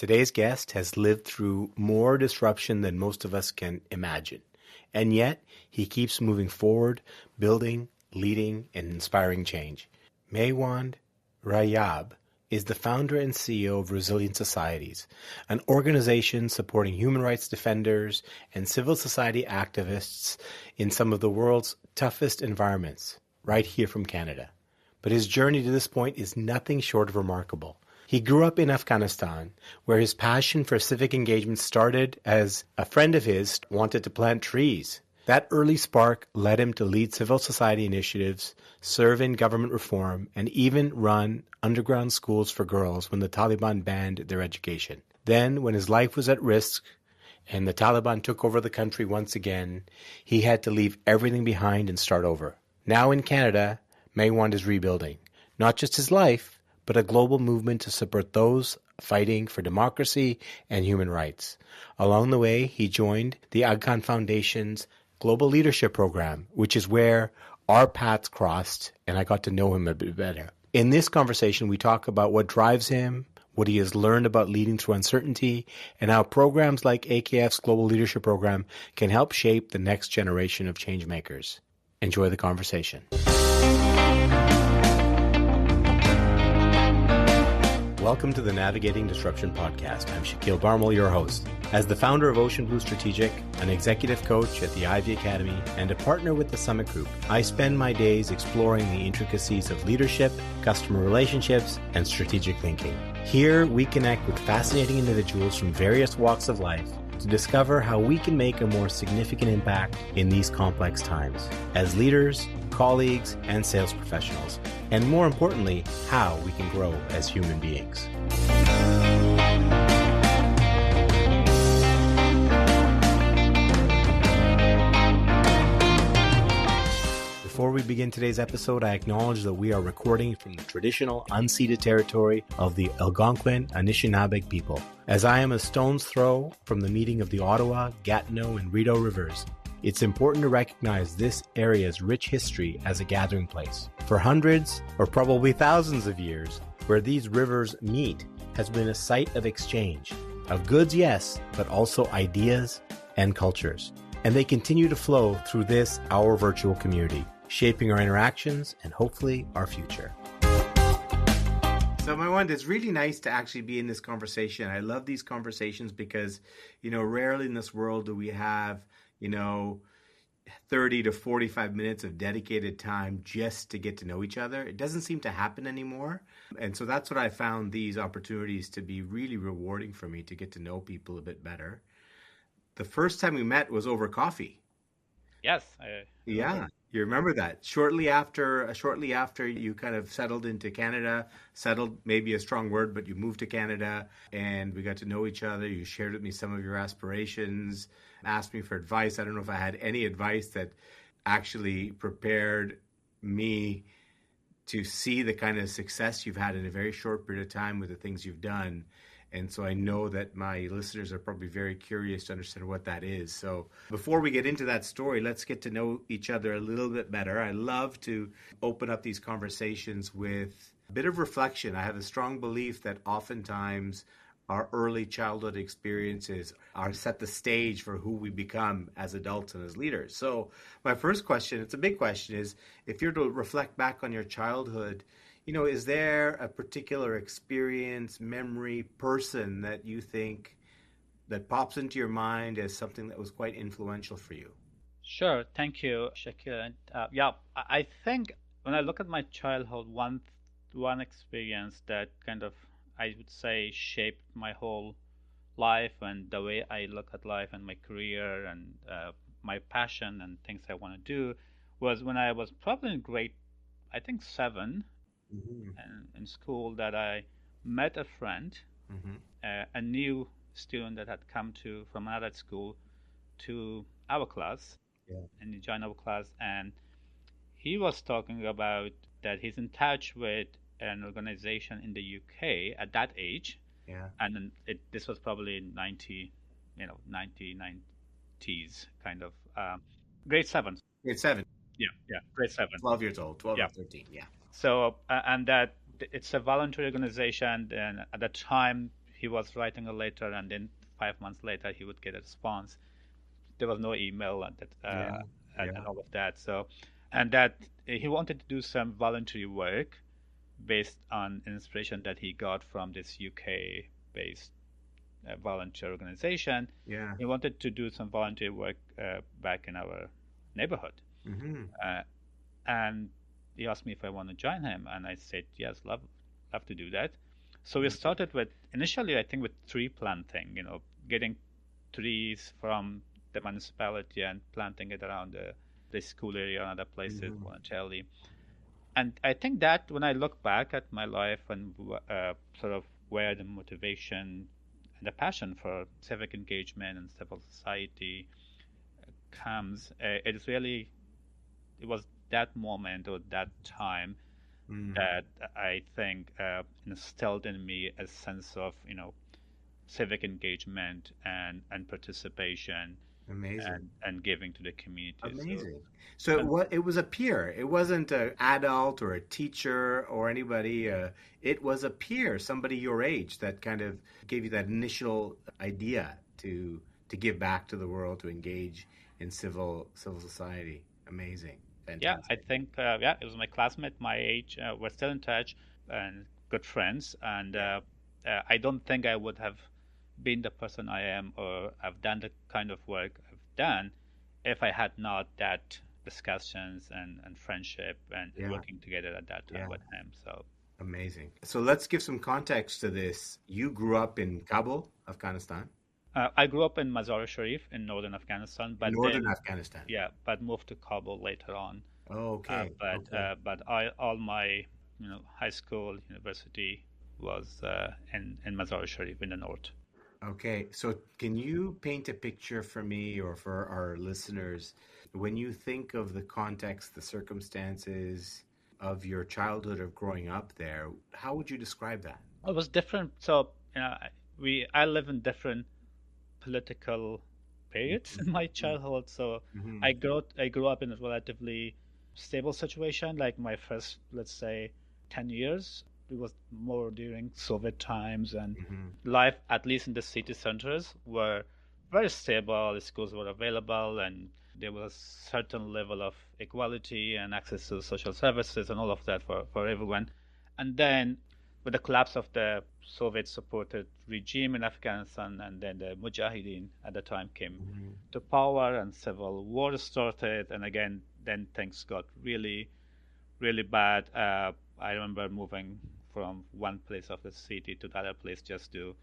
Today's guest has lived through more disruption than most of us can imagine. And yet, he keeps moving forward, building, leading, and inspiring change. Maiwand Rahyab is the founder and CEO of Resilient Societies, an organization supporting human rights defenders and civil society activists in some of the world's toughest environments, right here from Canada. But his journey to this point is nothing short of remarkable. He grew up in Afghanistan, where his passion for civic engagement started as a friend of his wanted to plant trees. That early spark led him to lead civil society initiatives, serve in government reform, and even run underground schools for girls when the Taliban banned their education. Then, when his life was at risk and the Taliban took over the country once again, he had to leave everything behind and start over. Now in Canada, Maiwand is rebuilding, not just his life, but a global movement to support those fighting for democracy and human rights. Along the way, he joined the Afghan Foundation's Global Leadership Program, which is where our paths crossed, and I got to know him a bit better. In this conversation, we talk about what drives him, what he has learned about leading through uncertainty, and how programs like AKF's Global Leadership Program can help shape the next generation of change makers. Enjoy the conversation. Welcome to the Navigating Disruption podcast. I'm Shakeel Barmal, your host. As the founder of Ocean Blue Strategic, an executive coach at the Ivy Academy, and a partner with the Summit Group, I spend my days exploring the intricacies of leadership, customer relationships, and strategic thinking. Here, we connect with fascinating individuals from various walks of life to discover how we can make a more significant impact in these complex times as leaders, colleagues, and sales professionals, and more importantly, how we can grow as human beings. Before we begin today's episode, I acknowledge that we are recording from the traditional unceded territory of the Algonquin Anishinaabe people. As I am a stone's throw from the meeting of the Ottawa, Gatineau, and Rideau rivers, it's important to recognize this area's rich history as a gathering place. For hundreds, or probably thousands of years, where these rivers meet has been a site of exchange, of goods, yes, but also ideas and cultures. And they continue to flow through this, our virtual community, shaping our interactions and hopefully our future. So Maiwand, it's really nice to actually be in this conversation. I love these conversations because, rarely in this world do we have 30 to 45 minutes of dedicated time just to get to know each other. It doesn't seem to happen anymore. And so that's what I found these opportunities to be really rewarding for me, to get to know people a bit better. The first time we met was over coffee. Yes. Yeah. You remember that. Shortly after you kind of settled into Canada, settled maybe a strong word, but you moved to Canada and we got to know each other. You shared with me some of your aspirations, asked me for advice. I don't know if I had any advice that actually prepared me to see the kind of success you've had in a very short period of time with the things you've done. And so I know that my listeners are probably very curious to understand what that is. So before we get into that story, let's get to know each other a little bit better. I love to open up these conversations with a bit of reflection. I have a strong belief that oftentimes our early childhood experiences are set the stage for who we become as adults and as leaders. So my first question, it's a big question, is if you're to reflect back on your childhood, is there a particular experience, memory, person that you think that pops into your mind as something that was quite influential for you? Sure. Thank you, Shakeel. I think when I look at my childhood, one experience that kind of, I would say, shaped my whole life and the way I look at life and my career and my passion and things I want to do was when I was probably in grade, I think 7. Mm-hmm. And in school, that I met a friend, a new student that had come from another school to our class, and he joined our class, and he was talking about that he's in touch with an organization in the UK at that age, and this was probably 1990s kind of grade 7. Grade 7. Yeah, grade 7. 12 years old, 12 or 13, So, and that it's a voluntary organization, and at that time he was writing a letter, and then 5 months later he would get a response. There was no email and that Yeah. and Yeah. all of that. So, and that he wanted to do some voluntary work based on inspiration that he got from this UK based volunteer organization. Yeah. He wanted to do some volunteer work back in our neighborhood. Mm-hmm. Uh, and he asked me if I want to join him, and I said yes, love to do that. So we started with initially, I think, with tree planting. Getting trees from the municipality and planting it around the school area and other places Mm-hmm. voluntarily. And I think that when I look back at my life and sort of where the motivation and the passion for civic engagement and civil society comes, it was that moment or that time Mm. that I think instilled in me a sense of civic engagement and participation Amazing. and giving to the community. So Amazing. So and it was a peer. It wasn't an adult or a teacher or anybody. It was a peer, somebody your age that kind of gave you that initial idea to give back to the world, to engage in civil society. Amazing. yeah, I Fantastic. think it was my classmate, my age. We're still in touch and good friends. And Yeah. I don't think I would have been the person I am or have done the kind of work I've done if I had not that discussions and friendship and Yeah. working together at that time Yeah. with him. So Amazing. So let's give some context to this. You grew up in Kabul, Afghanistan, I grew up in Mazar-e Sharif in northern Afghanistan, in but northern then Afghanistan. yeah, but moved to Kabul later on. Oh, okay. Okay. But all my high school, university was in Mazar-e Sharif in the north. Okay, so can you paint a picture for me or for our listeners when you think of the context, the circumstances of your childhood of growing up there? How would you describe that? It was different. So I live in different political periods in my childhood. So Mm-hmm. I grew up in a relatively stable situation. Like my first, let's say, 10 years, it was more during Soviet times, and Mm-hmm. life, at least in the city centers, were very stable. The schools were available, and there was certain level of equality and access to social services and all of that for everyone. And then with the collapse of the Soviet supported regime in Afghanistan, and then the Mujahideen at the time came Mm-hmm. to power, and civil war started. And again, then things got really, really bad. I remember moving from one place of the city to the other place just to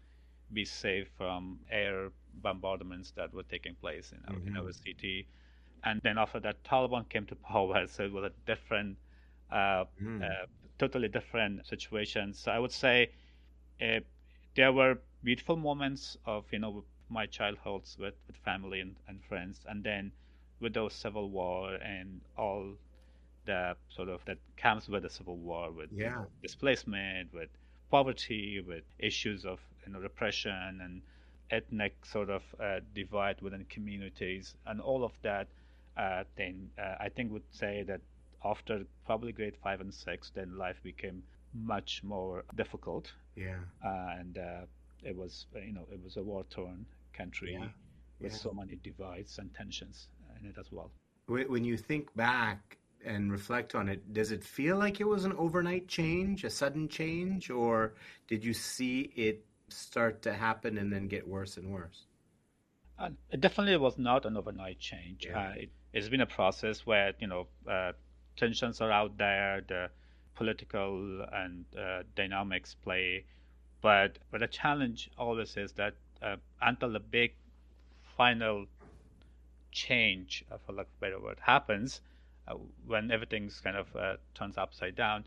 be safe from air bombardments that were taking place in our Mm-hmm. city. And then after that, Taliban came to power, so it was a different, uh, Mm-hmm. uh, totally different situation. So I would say uh, there were beautiful moments of with my childhoods with family and friends, and then with those civil war and all the sort of that comes with the civil war, with Yeah. displacement, with poverty, with issues of repression and ethnic sort of divide within communities, and all of that. Then I think would say that after probably grade 5 and 6, then life became much more difficult, Yeah. and it was a war-torn Yeah. country with Yeah. so many divides and tensions in it as well. When you think back and reflect on it, does it feel like it was an overnight change, a sudden change, or did you see it start to happen and then get worse and worse? It definitely was not an overnight change. Yeah. It's been a process where tensions are out there, the political and dynamics play, but the challenge always is that until the big final change, for lack of a better word, happens, uh, when everything's kind of turns upside down,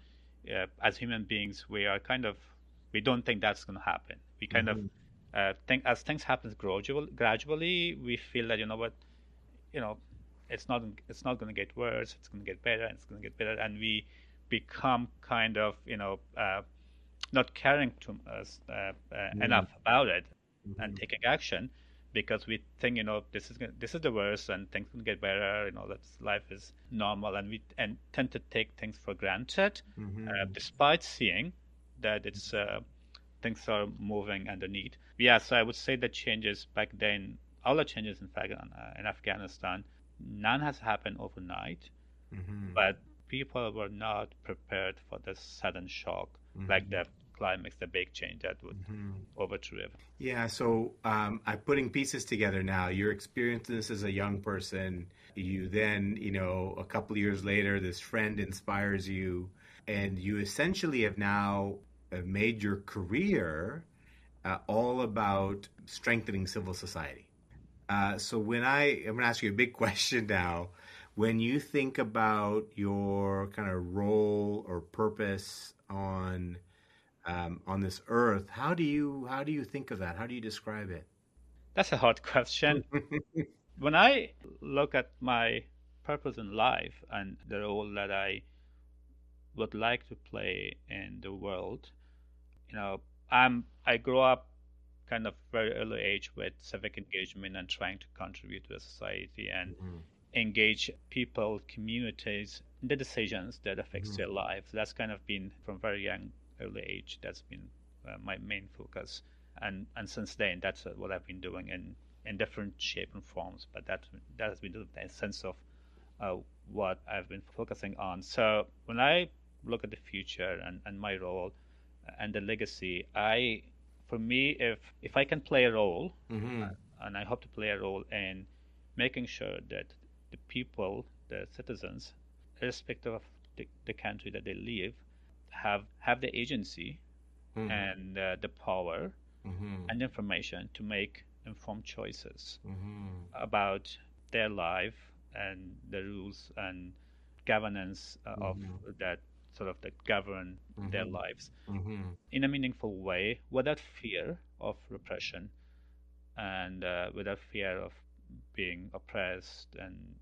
as human beings, we don't think that's going to happen. We kind of Hmm. think as things happen gradually, we feel that you know, it's not going to get worse. It's going to get better. And it's going to get better, and we become kind of not caring too enough about it and Hmm. taking action because we think this is the worst and things can get better, that life is normal, and we tend to take things for granted Hmm. despite seeing that it's things are moving underneath. Yeah, so I would say the changes back then, all the changes in fact in Afghanistan, none has happened overnight, Mm-hmm. but people were not prepared for the sudden shock, like Mm-hmm. the climax, the big change that would Mm-hmm. overthrow everything. Yeah, so I'm putting pieces together now. You're experiencing this as a young person. You then, a couple of years later, this friend inspires you, and you essentially have now made your career all about strengthening civil society. So I'm going to ask you a big question now. When you think about your kind of role or purpose on this earth, how do you think of that? How do you describe it? That's a hard question. When I look at my purpose in life and the role that I would like to play in the world, you know, I grew up kind of very early age with civic engagement and trying to contribute to the society and Mhm, engage people, communities in the decisions that affects mhm, their lives. That's kind of been from very young, early age. That's been my main focus, and since then, that's what I've been doing in different shape and forms. But that has been the essence of uh, what I've been focusing on. So when I look at the future and my role and the legacy, for me, if I can play a role, mhm, and I hope to play a role in making sure that the people, the citizens, irrespective of the country that they live, have the agency mhm, and the power mhm, and information to make informed choices mhm, about their life and the rules and governance of mhm, that sort of that govern their mhm, lives mhm, in a meaningful way without fear of repression and without fear of being oppressed and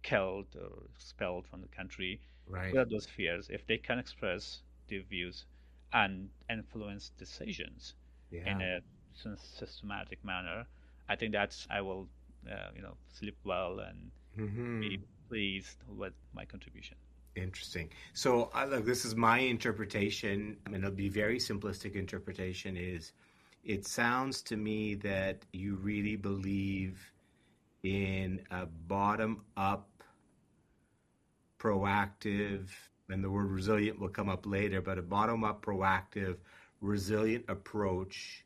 killed or expelled from the country. right. Without those fears, if they can express their views and influence decisions in Yeah. a systematic manner, I think that's I will sleep well and be Mhm. pleased with my contribution. Interesting. So, look, this is my interpretation, and it'll be very simplistic interpretation. Is it sounds to me that you really believe in a bottom up, proactive, and the word resilient will come up later, but a bottom up, proactive, resilient approach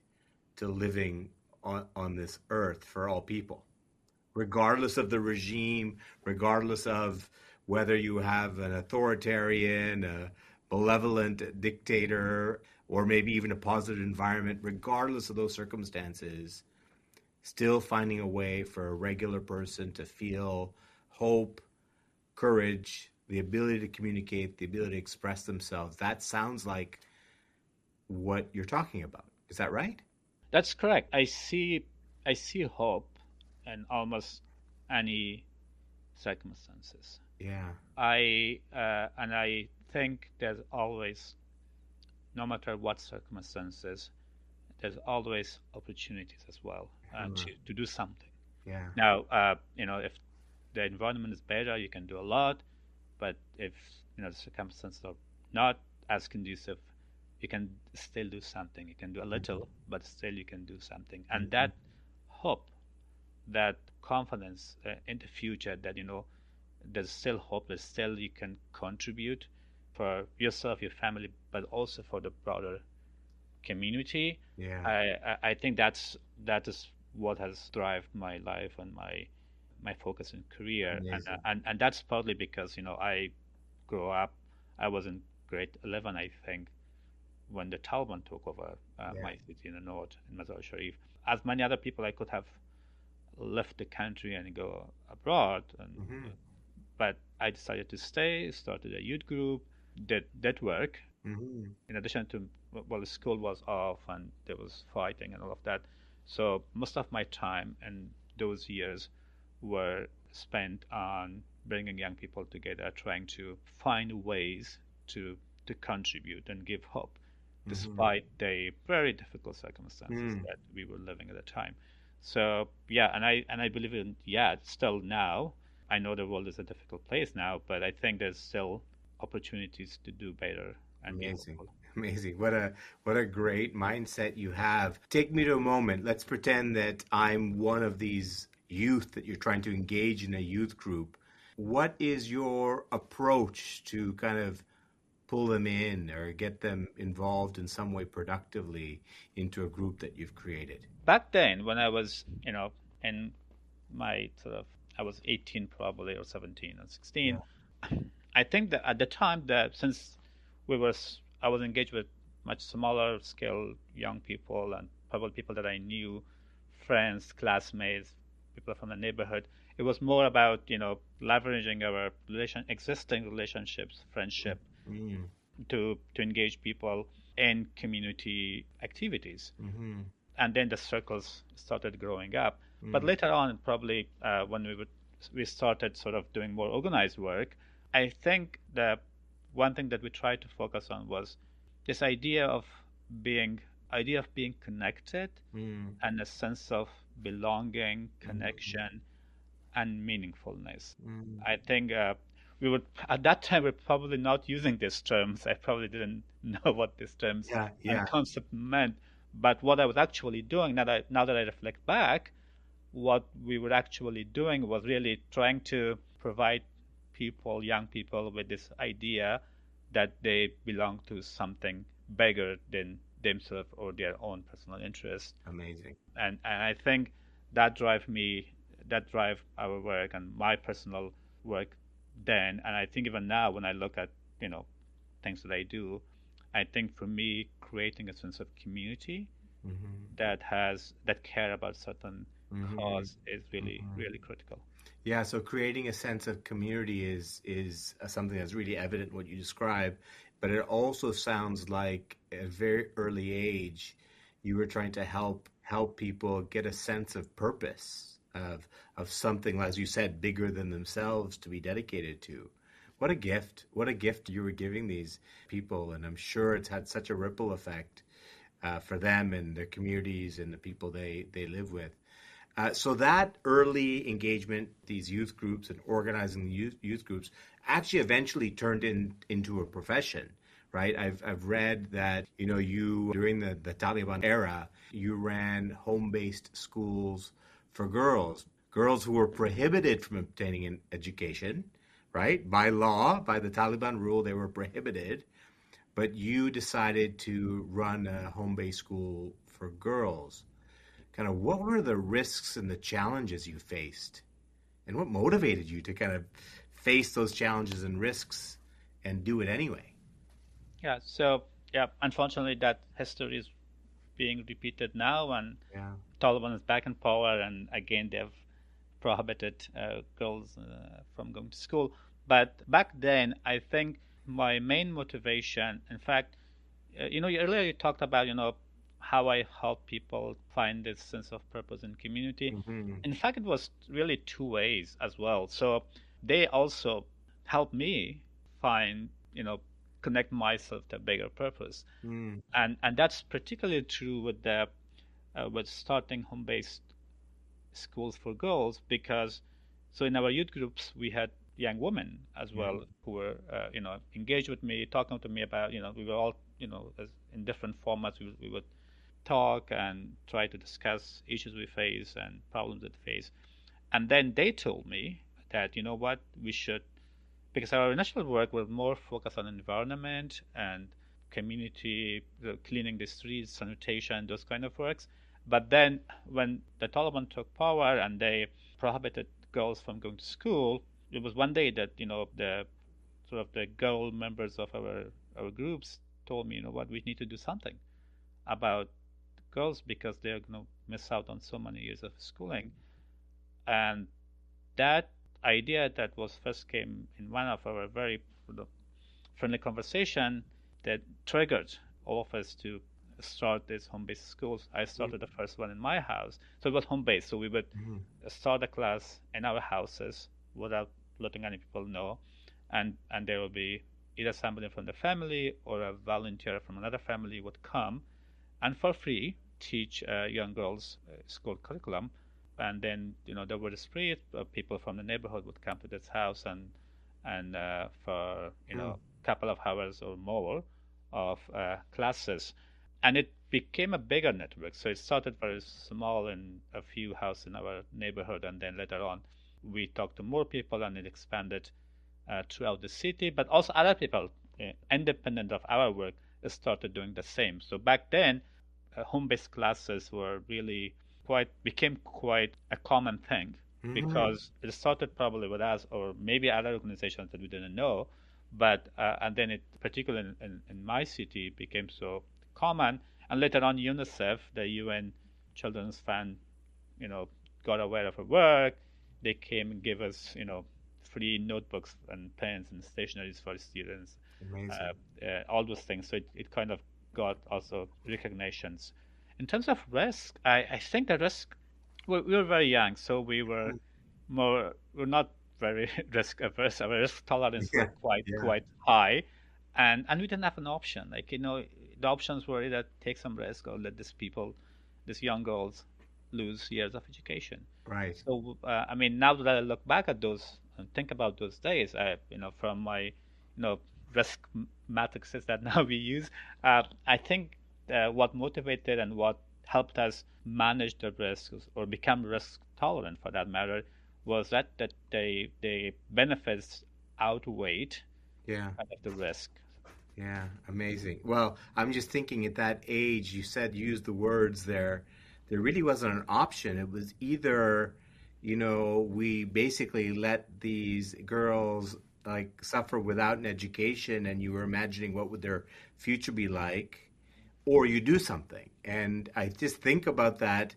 to living on this earth for all people, regardless of the regime, regardless of whether you have an authoritarian, a benevolent dictator, or maybe even a positive environment, regardless of those circumstances, still finding a way for a regular person to feel hope, courage, the ability to communicate, the ability to express themselves. That sounds like what you're talking about. Is that right? That's correct. I see hope in almost any circumstances. Yeah. I think there's always, no matter what circumstances, there's always opportunities as well Uh, to do something. yeah. Now, if the environment is better, you can do a lot. But if the circumstances are not as conducive, you can still do something. You can do a little, but still you can do something. And Mhm. that hope, that confidence in the future, that there's still hope, that still you can contribute for yourself, your family, but also for the broader community. Yeah. I think that is what has driven my life and my focus in career, and Amazing. and that's partly because I grew up. I was in grade 11, I think, when the Taliban took over Yeah. my city in the north, in Mazar Sharif. As many other people, I could have left the country and go abroad, Hmm. but I decided to stay. Started a youth group, did work, Hmm. in addition to, well, the school was off and there was fighting and all of that. So most of my time in those years were spent on bringing young people together, trying to find ways to contribute and give hope, Hmm. despite the very difficult circumstances Hmm. that we were living at the time. So yeah, and I believe in, yeah, still now. I know the world is a difficult place now, but I think there's still opportunities to do better and be Amazing. hopeful. Amazing. What a great mindset you have. Take me to a moment. Let's pretend that I'm one of these youth that you're trying to engage in a youth group. What is your approach to kind of pull them in or get them involved in some way productively into a group that you've created? Back then, when I was, in my I was 18 probably, or 17 or 16. Yeah. I think that at the time that since I was engaged with much smaller scale young people and probably people that I knew, friends, classmates, people from the neighborhood. It was more about, leveraging our existing relationships, friendship, Mm, to engage people in community activities. mm-hmm, And then the circles started growing up. But mm, later on, probably when we started sort of doing more organized work, I think the one thing that we tried to focus on was this being idea of being connected mm, and a sense of belonging, mm, connection, and meaningfulness. mm. I think we would at that time we're probably not using these terms. I probably didn't know what these terms Yeah, and yeah. concept meant. But what I was actually doing now that I reflect back, what we were actually doing was really trying to provide people, young people, with this idea that they belong to something bigger than themselves or their own personal interests. Amazing. And I think that drive our work and my personal work then, and I think even now when I look at things that I do, I think for me creating a sense of community Mm-hmm, that care about certain mm-hmm, cause is really mm-hmm. really critical. Yeah, so creating a sense of community is something that's really evident in what you describe, but it also sounds like at a very early age you were trying to help people get a sense of purpose of something, as you said, bigger than themselves to be dedicated to. What a gift! What a gift you were giving these people, and I'm sure it's had such a ripple effect for them and their communities and the people they live with. So that early engagement, these youth groups and organizing the youth groups, actually eventually turned into a profession, right? I've read that you during the Taliban era, you ran home-based schools for girls who were prohibited from obtaining an education, right? By law, by the Taliban rule, they were prohibited. But you decided to run a home-based school for girls. Kind of what were the risks and the challenges you faced, and what motivated you to kind of face those challenges and risks and do it anyway? Yeah, so yeah, unfortunately that history is being repeated now, and Yeah. Taliban is back in power, and again they've prohibited girls from going to school. But back then, I think my main motivation, in fact, earlier you talked about, how I help people find this sense of purpose and community. Mm-hmm. In fact, it was really two ways as well. So they also helped me find, connect myself to a bigger purpose. Mm. And that's particularly true with starting home-based schools for girls, because so in our youth groups we had young women as Yeah. well who were engaged with me, talking to me about, we were all, in different formats. We would talk and try to discuss issues we face and problems that we face. And then they told me that, what, we should, because our initial work was more focused on environment and community, cleaning the streets, sanitation, those kind of works. But then when the Taliban took power and they prohibited girls from going to school, it was one day that, the sort of the girl members of our groups told me, what, we need to do something about girls because they're going to miss out on so many years of schooling. And that idea that was first came in one of our very friendly conversation that triggered all of us to start these home-based schools. I started the first one in my house, so it was home-based. So we would Mm-hmm. start a class in our houses without letting any people know, and there will be either somebody from the family or a volunteer from another family would come and for free teach young girls school curriculum. And then there were the street people from the neighborhood would come to this house and for Mm. couple of hours or more, of classes, and it became a bigger network. So it started very small in a few houses in our neighborhood, and then later on, we talked to more people, and it expanded throughout the city. But also other people, independent of our work, started doing the same. So back then, home-based classes were really became quite a common thing Mm-hmm. because it started probably with us or maybe other organizations that we didn't know, but and then it particularly in my city became so common, and later on UNICEF, the UN Children's Fund, you know, got aware of our work. They came and gave us, free notebooks and pens and stationeries for students, Amazing. all those things. So it kind of got also recognitions. In terms of risk, I think the risk, we were very young, so we're not very risk averse. Our risk tolerance were Yeah. quite Yeah. quite high, and we didn't have an option. Like the options were either take some risk or let these young girls, lose years of education. Right. So I mean, now that I look back at those and think about those days, from my risk matrices that now we use, I think what motivated and what helped us manage the risks or become risk tolerant for that matter was that the benefits outweighed Yeah. kind of the risk. Yeah, amazing. Well, I'm just thinking at that age, you said you used the words there. There really wasn't an option. It was either, we basically let these girls like suffer without an education and you were imagining what would their future be like, or you do something. And I just think about that.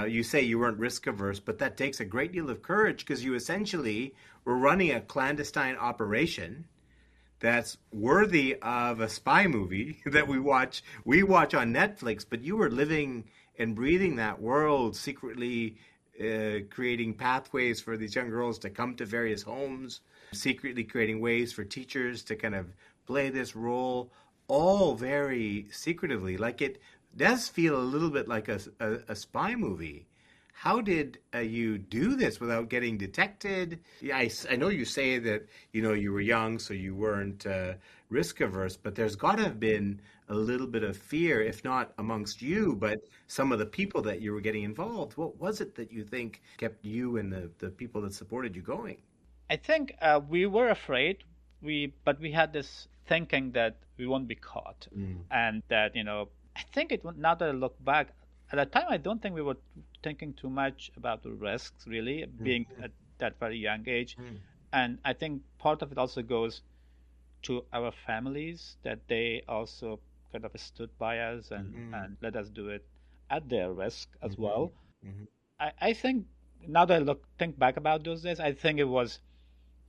You say you weren't risk averse, but that takes a great deal of courage because you essentially were running a clandestine operation that's worthy of a spy movie that we watch on Netflix, but you were living and breathing that world secretly, creating pathways for these young girls to come to various homes, secretly creating ways for teachers to kind of play this role, all very secretively. Like it does feel a little bit like a spy movie. How did you do this without getting detected? Yeah, I know you say that you were young, so you weren't risk averse, but there's got to have been a little bit of fear, if not amongst you, but some of the people that you were getting involved. What was it that you think kept you and the people that supported you going? I think we were afraid, but we had this thinking that we won't be caught, Mm, and that I think now that I look back, at that time I don't think we were thinking too much about the risks really, being mm, at that very young age, mm, and I think part of it also goes to our families that they also kind of stood by us mm, and let us do it at their risk as mm, well. mm, I think now that I think back about those days, I think it was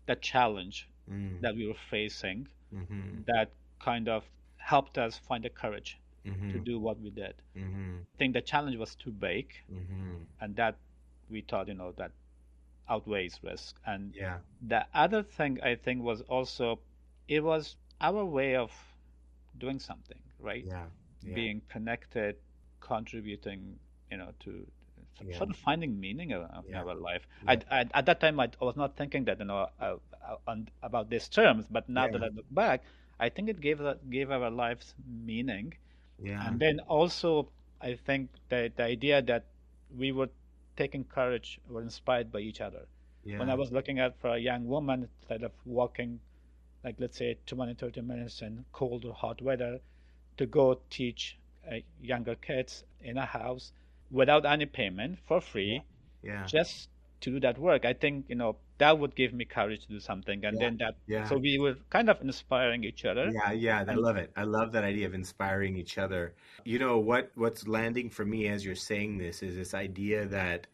the challenge mm, that we were facing mm, that kind of helped us find the courage to mm, do what we did. mm, I think the challenge was too big, mm. and that we thought, that outweighs risk. And Yeah, the other thing I think was also it was our way of doing something, right? yeah, yeah, Being connected, contributing, to yeah, sort of finding meaning in yeah, our life. yeah, At that time, I was not thinking that, about these terms, but now that yeah, I look back, I think it gave our lives meaning. yeah, And then also, I think the idea that we were taking courage, were inspired by each other. When I yeah, was looking at for a young woman, instead of walking, like let's say 20, 30 minutes in cold or hot weather, to go teach younger kids in a house without any payment for yeah, free, yeah, just to do that work. I think that would give me courage to do something, and yeah, then that yeah. so we were kind of inspiring each other. Yeah, yeah, I And love it. I love that idea of inspiring each other. You know what's landing for me as you're saying this is this idea that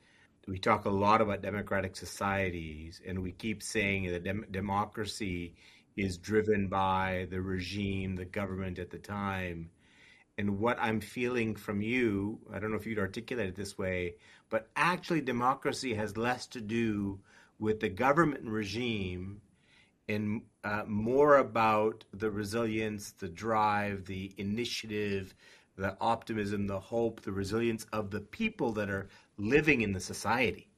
we talk a lot about democratic societies and we keep saying that democracy is driven by the regime, the government at the time. And what I'm feeling from you, I don't know if you'd articulate it this way, but actually democracy has less to do with the government and regime and more about the resilience, the drive, the initiative, the optimism, the hope, the resilience of the people that are living in the society.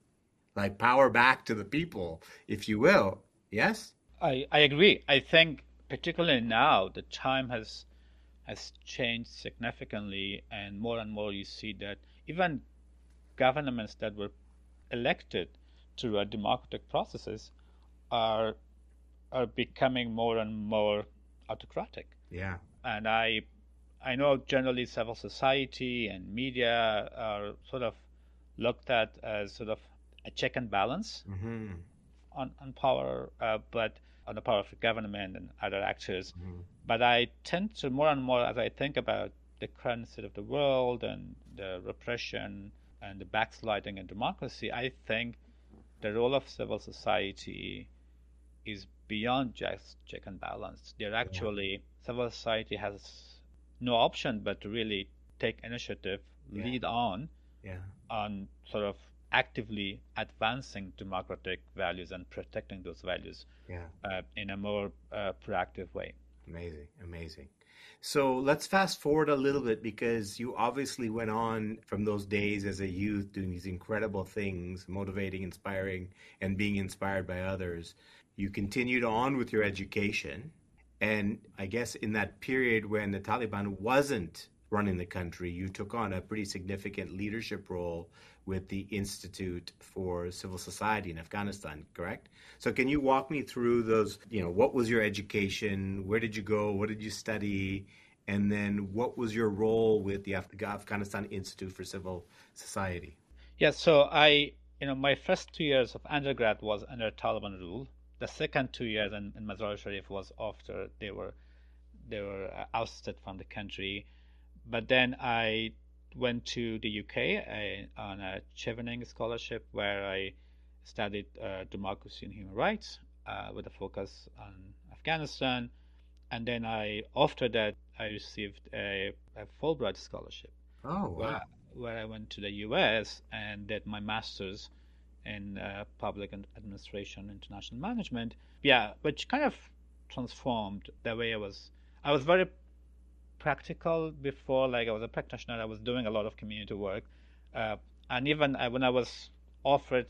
Like power back to the people, if you will. Yes? I agree. I think particularly now the time has has changed significantly, and more you see that even governments that were elected through a democratic processes are are becoming more and more autocratic. Yeah. And I know generally civil society and media are sort of looked at as sort of a check and balance Mm-hmm. on power, but on the power of the government and other actors. Mm-hmm. But I tend to more and more, as I think about the current state of the world and the repression and the backsliding in democracy, I think the role of civil society is beyond just check and balance. They're Yeah. actually, civil society has no option but to really take initiative, Yeah. lead Yeah. on sort of actively advancing democratic values and protecting those values Yeah. in a more proactive way. Amazing. Amazing. So let's fast forward a little bit because you obviously went on from those days as a youth doing these incredible things, motivating, inspiring, and being inspired by others. You continued on with your education. And I guess in that period when the Taliban wasn't running the country, you took on a pretty significant leadership role with the Institute for Civil Society in Afghanistan, correct? So can you walk me through those, what was your education? Where did you go? What did you study? And then what was your role with the Afghanistan Institute for Civil Society? Yeah, so my first 2 years of undergrad was under Taliban rule. The second 2 years in Mazar Sharif was after they were ousted from the country. But then I went to the UK on a Chevening scholarship where I studied democracy and human rights with a focus on Afghanistan. And then after that, I received a Fulbright scholarship Oh, where wow. where I went to the US and did my master's in public administration, international management. Yeah, which kind of transformed the way I was. I was very practical before, like I was a practitioner. I was doing a lot of community work, and even when I was offered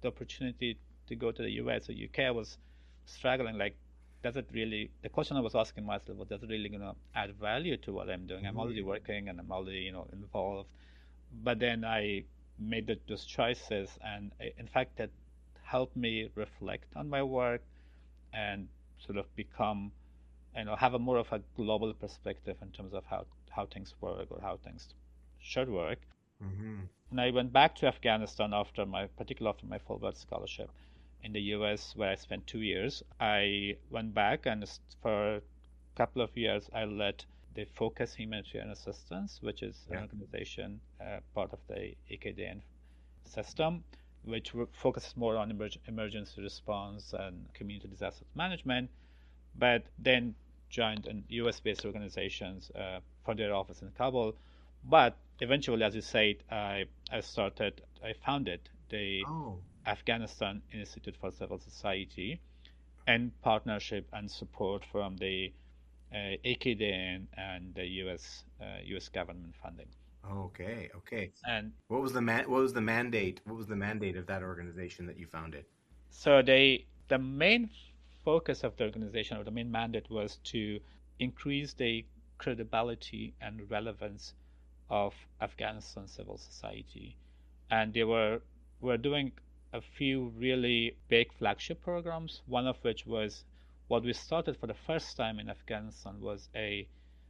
the opportunity to go to the US or UK, I was struggling. Like, does it really? The question I was asking myself was, does it really gonna add value to what I'm doing? I'm already Mm-hmm. working and I'm already involved. But then I made those choices, and in fact, that helped me reflect on my work and sort of become have a more of a global perspective in terms of how things work or how things should work. Mm-hmm. And I went back to Afghanistan particularly after my Fulbright scholarship in the U.S., where I spent 2 years. I went back, and for a couple of years, I led the Focus Humanitarian Assistance, which is an Yeah. organization part of the AKDN system, which focuses more on emergency response and community disaster management, but then joined an US-based organizations for their office in Kabul. But eventually, as you said, I founded the Oh, Afghanistan Institute for Civil Society and partnership and support from the AKDN and the US government funding. okay. Okay. And What was the mandate? What was the mandate of that organization that you founded? so the main focus of the organization, or the main mandate, was to increase the credibility and relevance of Afghanistan civil society, and they were doing a few really big flagship programs. One of which was what we started for the first time in Afghanistan was a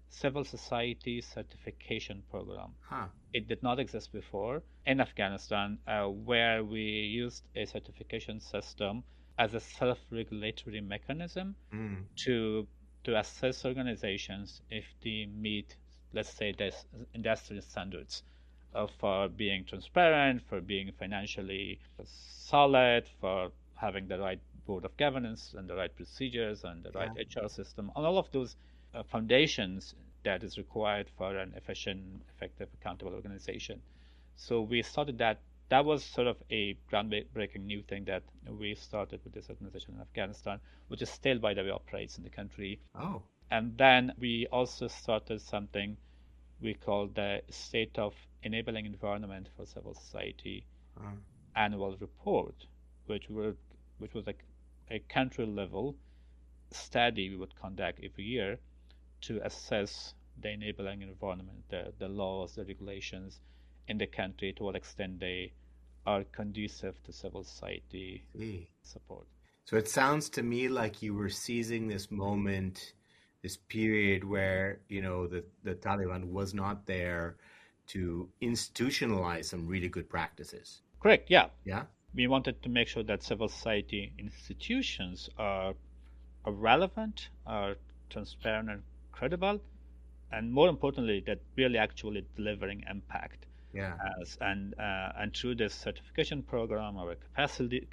civil society certification program. Huh. It did not exist before in Afghanistan, where we used a certification system as a self-regulatory mechanism Mm. to assess organizations if they meet, let's say, this industry standards for being transparent, for being financially solid, for having the right board of governance and the right procedures and the right Yeah. HR system, and all of those foundations that is required for an efficient, effective, accountable organization. So we started that. That was sort of a groundbreaking new thing that we started with this organization in Afghanistan, which is still, by the way, operates in the country. Oh. And then we also started something we call the State of Enabling Environment for Civil Society Uh, annual report, which was like a country level study we would conduct every year to assess the enabling environment, the laws, the regulations in the country, to what extent they are conducive to civil society See. support. So it sounds to me like you were seizing this moment, this period where, the Taliban was not there to institutionalize some really good practices. Correct, yeah. Yeah? We wanted to make sure that civil society institutions are relevant, are transparent and credible, and more importantly, that really actually delivering impact. Yeah. And through this certification program, our capacity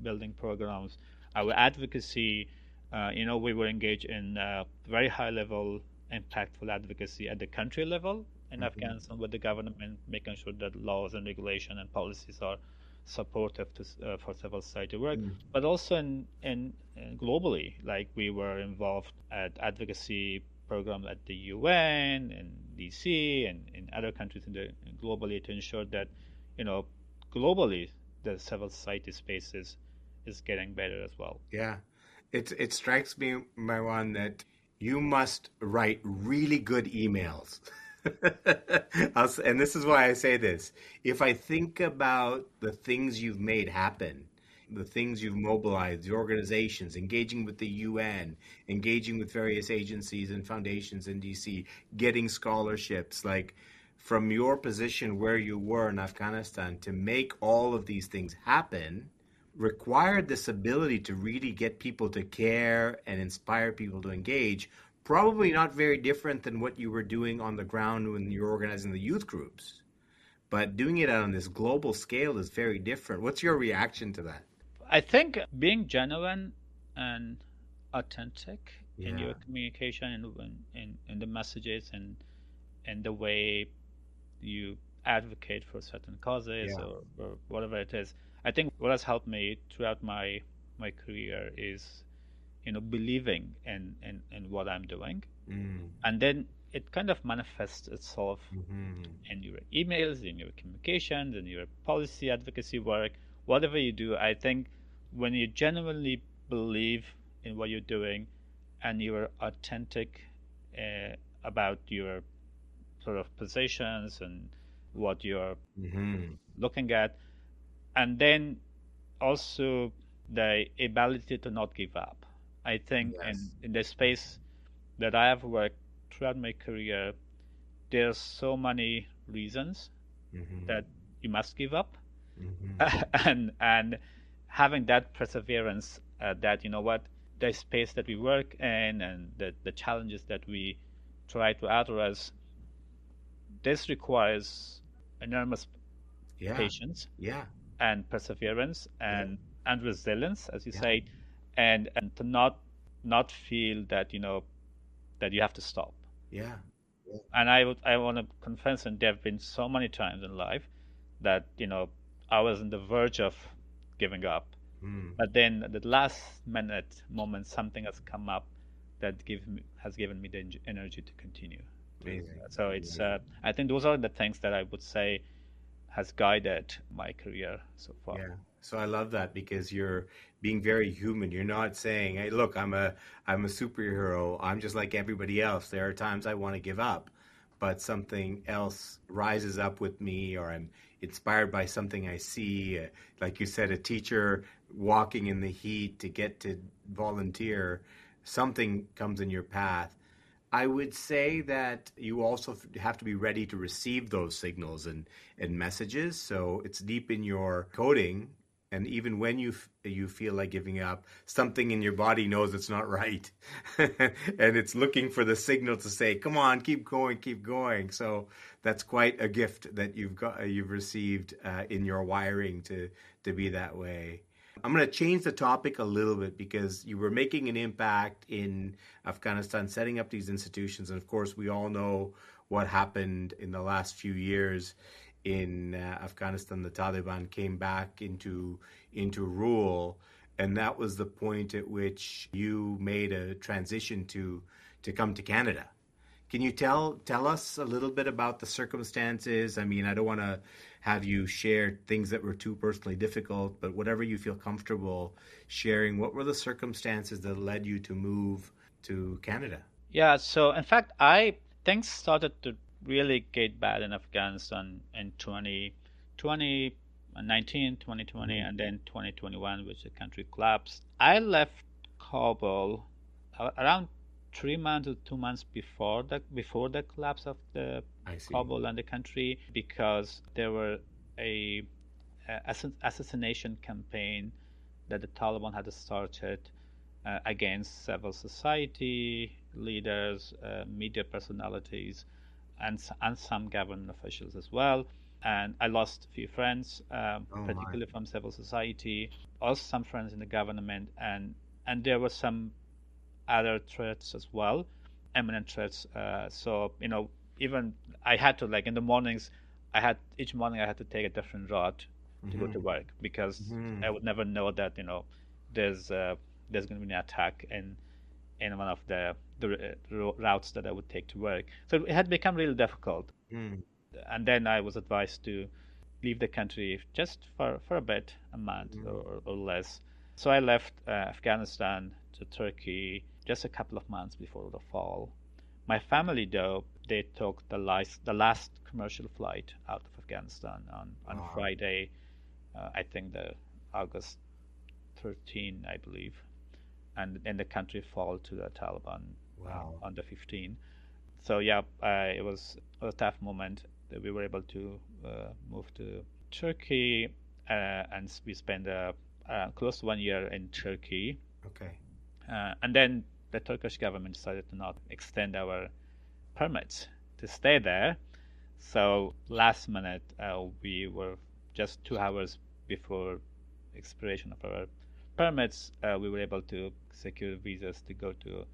building programs, our advocacy, we were engaged in very high level, impactful advocacy at the country level in Hmm. Afghanistan with the government, making sure that laws and regulation and policies are supportive for civil society work, Mm. but also in globally, like we were involved at advocacy program at the UN and DC and in other countries globally to ensure that, globally the civil society space is getting better as well. Yeah. It strikes me, Maiwand, that you must write really good emails. And this is why I say this. If I think about the things you've made happen, the things you've mobilized, the organizations, engaging with the UN, engaging with various agencies and foundations in DC, getting scholarships, like from your position where you were in Afghanistan to make all of these things happen required this ability to really get people to care and inspire people to engage, probably not very different than what you were doing on the ground when you're organizing the youth groups. But doing it on this global scale is very different. What's your reaction to that? I think being genuine and authentic in Yeah, your communication and in the messages and the way you advocate for certain causes yeah. or whatever it is. I think what has helped me throughout my career is, believing in what I'm doing, Mm, and then it kind of manifests itself mm-hmm. in your emails, in your communications, in your policy advocacy work, whatever you do. I think when you genuinely believe in what you're doing and you're authentic about your sort of positions and what you're Mm-hmm. looking at, and then also the ability to not give up. I think in, Yes. in the space that I have worked throughout my career, there's so many reasons Mm-hmm. that you must give up, Mm-hmm. and having that perseverance, that what the space that we work in and the challenges that we try to address, this requires enormous Yeah. patience Yeah. and perseverance Yeah. and resilience, as you Yeah. say, and to not feel that that you have to stop. Yeah. And I want to confess, and there have been so many times in life that I was on the verge of giving up, Mm. but then at the last minute moment something has come up that has given me the energy to continue. Amazing. So it's Amazing. I think those are the things that I would say has guided my career so far. Yeah. So I love that because you're being very human. You're not saying, "Hey, look, I'm a superhero. I'm just like everybody else. There are times I want to give up, but something else rises up with me or I'm inspired by something I see, like you said, a teacher walking in the heat to get to volunteer, something comes in your path. I would say that you also have to be ready to receive those signals and messages. So it's deep in your coding. And even when you feel like giving up, something in your body knows it's not right, and it's looking for the signal to say, "Come on, keep going, keep going." So that's quite a gift that you've received in your wiring to be that way. I'm going to change the topic a little bit because you were making an impact in Afghanistan, setting up these institutions. And of course, we all know what happened in the last few years in Afghanistan. The Taliban came back into rule. And that was the point at which you made a transition to come to Canada. Can you tell us a little bit about the circumstances? I mean, I don't want to have you share things that were too personally difficult, but whatever you feel comfortable sharing, what were the circumstances that led you to move to Canada? Yeah, so in fact, I things started to really get bad in Afghanistan in 2019, 2020, Mm-hmm. and then 2021, which the country collapsed. I left Kabul around 3 months or 2 months before the collapse of the I see. Kabul and the country, because there were a, assassination campaign that the Taliban had started against civil society leaders, media personalities, and some government officials as well. And I lost a few friends, Oh my. particularly from civil society, also some friends in the government, and there were some other threats as well, imminent threats. So even I had to, like, in the mornings, each morning I had to take a different route to go Mm-hmm. to work, because Mm-hmm. I would never know that there's there's going to be an attack in one of the routes that I would take to work. So it had become really difficult. Mm-hmm. And then I was advised to leave the country just for a bit, a month or less. So I left Afghanistan to Turkey just a couple of months before the fall. My family, though, they took the last commercial flight out of Afghanistan on Wow. Friday, I think the August 13, I believe, and then the country fall to the Taliban Wow. on the 15th. So yeah, it was a tough moment that we were able to move to Turkey, and we spent close to 1 year in Turkey, Okay. and then the Turkish government decided to not extend our permits to stay there. So last minute, we were just 2 hours before expiration of our permits, we were able to secure visas to go to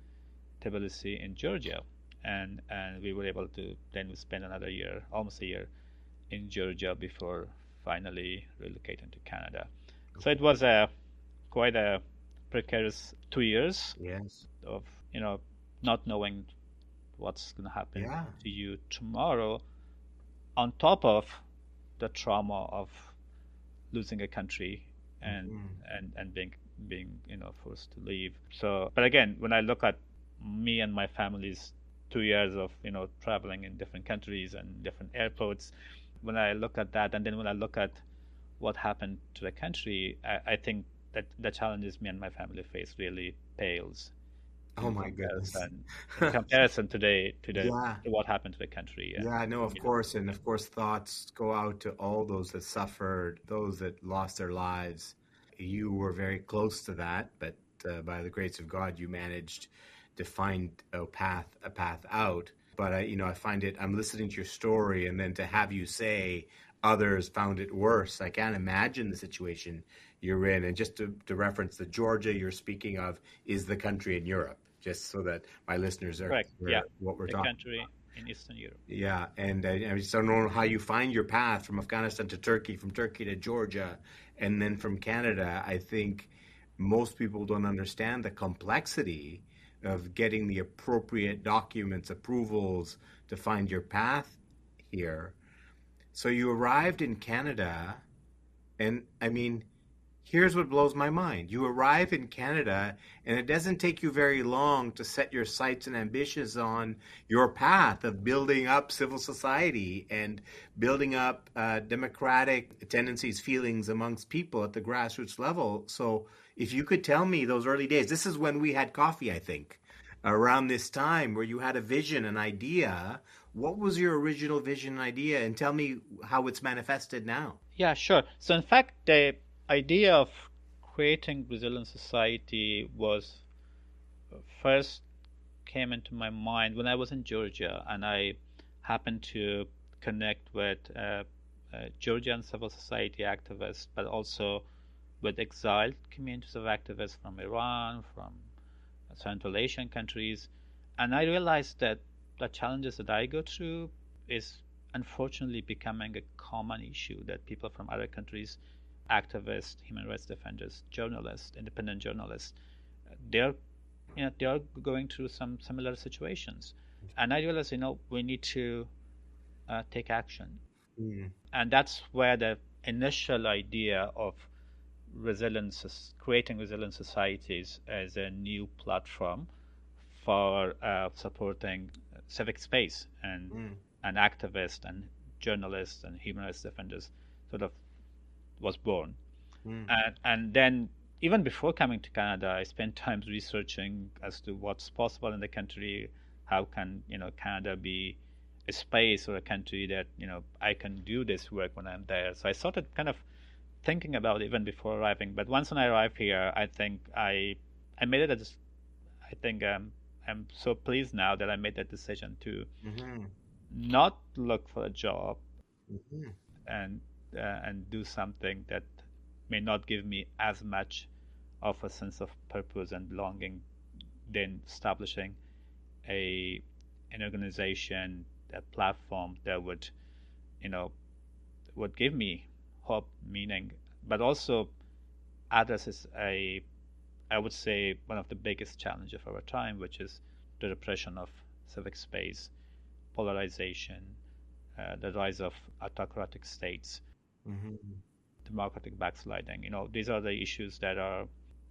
Tbilisi in Georgia, and we were able to then we spend another year, almost a year, in Georgia before finally relocating to Canada. So it Okay. was a quite a precarious 2 years Yes. of you know not knowing what's going to happen Yeah. to you tomorrow, on top of the trauma of losing a country and Mm-hmm. and being forced to leave. So, but again, when I look at me and my family's 2 years of traveling in different countries and different airports, when I look at that, and then when I look at what happened to the country, I think that the challenges me and my family face really pales Oh in my goodness. comparison in comparison today Yeah. to what happened to the country and Yeah, no, of immediately course. And of course, thoughts go out to all those that suffered, those that lost their lives. You were very close to that, but by the grace of God, you managed to find a path out. But I find it, I'm listening to your story, and then to have you say others found it worse. I can't imagine the situation you're in. And just to reference, the Georgia you're speaking of is the country in Europe, just so that my listeners are correct. Yeah, clear what we're the talking. country in Eastern Europe. Yeah, and I just don't know how you find your path from Afghanistan to Turkey, from Turkey to Georgia, and then from Canada. I think most people don't understand the complexity of getting the appropriate documents, approvals to find your path here. So you arrived in Canada, and I mean, here's what blows my mind. You arrive in Canada, and it doesn't take you very long to set your sights and ambitions on your path of building up civil society and building up democratic tendencies, feelings amongst people at the grassroots level. So, if you could tell me those early days, this is when we had coffee, I think, around this time where you had a vision, an idea. What was your original vision and idea? And tell me how it's manifested now. Yeah, sure. So in fact, the idea of creating resilient society was first came into my mind when I was in Georgia, and I happened to connect with Georgian civil society activists, but also with exiled communities of activists from Iran, from Central Asian countries, and I realized that the challenges that I go through is unfortunately becoming a common issue that people from other countries, activists, human rights defenders, journalists, independent journalists, they're they are going through some similar situations, and I realized we need to take action, Mm. and that's where the initial idea of resilience, creating resilient societies as a new platform for supporting civic space, Mm. and activists and journalists and human rights defenders sort of was born. Mm. And then even before coming to Canada, I spent time researching as to what's possible in the country. How can Canada be a space or a country that I can do this work when I'm there? So I started kind of thinking about it even before arriving. But once when I arrived here, I think I made it. I think I'm so pleased now that I made that decision to Mm-hmm. not look for a job Mm-hmm. and and do something that may not give me as much of a sense of purpose and belonging than establishing a an organization, a platform that you know would give me hope, meaning, but also addresses a I would say one of the biggest challenges of our time, which is the repression of civic space, polarization, the rise of autocratic states, Mm-hmm. democratic backsliding. These are the issues that are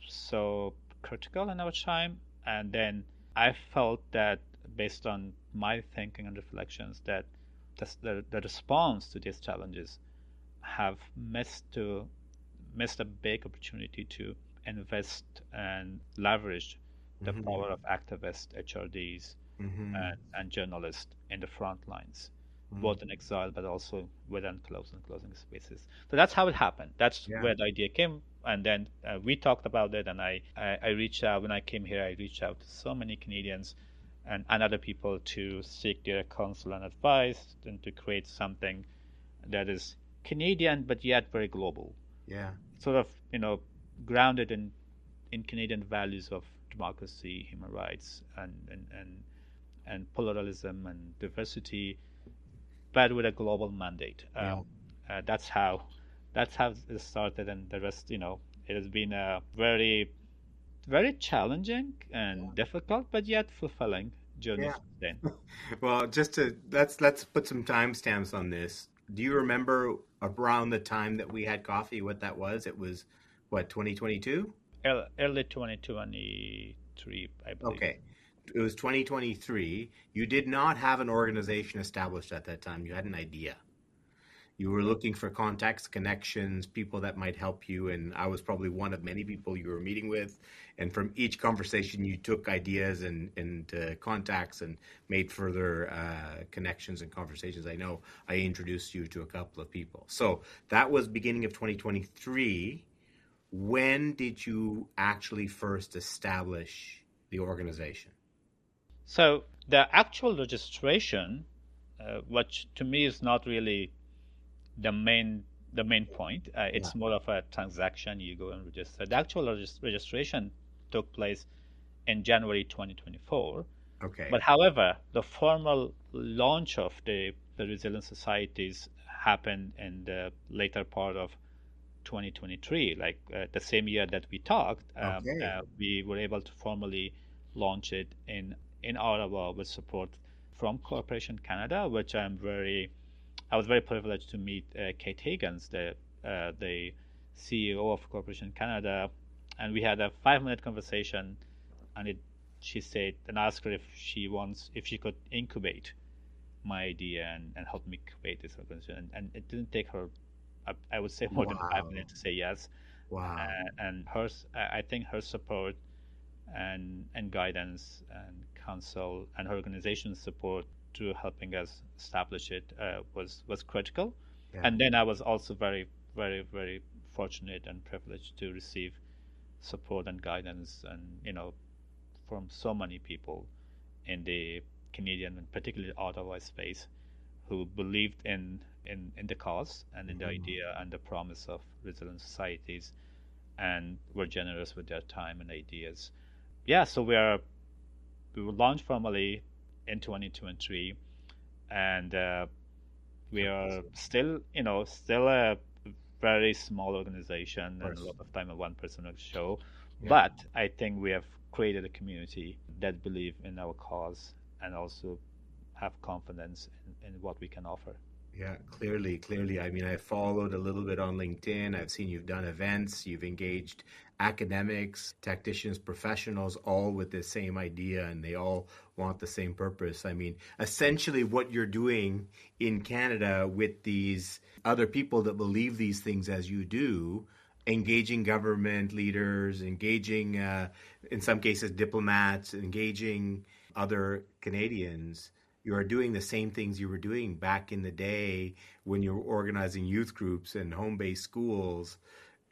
so critical in our time. And then I felt that based on my thinking and reflections, that the response to these challenges have missed a big opportunity to invest and leverage the Mm-hmm. power of activists, HRDs, Mm-hmm. and journalists in the front lines, Mm. both in exile but also within closing spaces. So that's how it happened. That's Yeah. where the idea came. And then we talked about it, and I reached out. When I came here, I reached out to so many Canadians and other people to seek their counsel and advice and to create something that is Canadian but yet very global, Yeah. sort of grounded in Canadian values of democracy, human rights, and pluralism and diversity, but with a global mandate. Yeah. That's how it started, and the rest, it has been a very very challenging and difficult, but yet fulfilling journey Yeah. since then. Well, just to let's put some timestamps on this. Do you remember around the time that we had coffee what that was? It was what, 2022? Early 2023, I believe. Okay. It was 2023. You did not have an organization established at that time. You had an idea. You were looking for contacts, connections, people that might help you, and I was probably one of many people you were meeting with. And from each conversation, you took ideas and contacts and made further connections and conversations. I know I introduced you to a couple of people. So that was beginning of 2023. When did you actually first establish the organization? So the actual registration, which to me is not really the main point. Yeah. It's more of a transaction. You go and register. The actual registration took place in January 2024. Okay. But however, the formal launch of the Resilient Societies happened in the later part of 2023, like the same year that we talked. Okay. We were able to formally launch it in Ottawa with support from Corporation Canada, which I was very privileged to meet Kate Higgins, the CEO of Corporation Canada, and we had a 5 minute conversation, and she said and asked her if she could incubate my idea and help me create this organization, and it didn't take her, I would say, more than five Wow. minutes to say yes. Wow. And I think her support and guidance and counsel and her organization's support to helping us establish it was critical. Yeah. And then I was also very very fortunate and privileged to receive support and guidance and from so many people in the Canadian and particularly Ottawa space who believed in the cause and in the Mhm. idea and the promise of resilient societies and were generous with their time and ideas. Yeah, so we were launched formally in 2023, and we are Amazing. still a very small organization Of and a course. lot of time a one person show, Yeah. but I think we have created a community that believe in our cause and also have confidence in what we can offer. Yeah, clearly, clearly. I mean, I followed a little bit on LinkedIn. I've seen you've done events, you've engaged academics, technicians, professionals, all with the same idea, and they all want the same purpose. I mean, essentially, what you're doing in Canada with these other people that believe these things as you do, engaging government leaders, engaging, in some cases, diplomats, engaging other Canadians, you are doing the same things you were doing back in the day when you were organizing youth groups and home-based schools.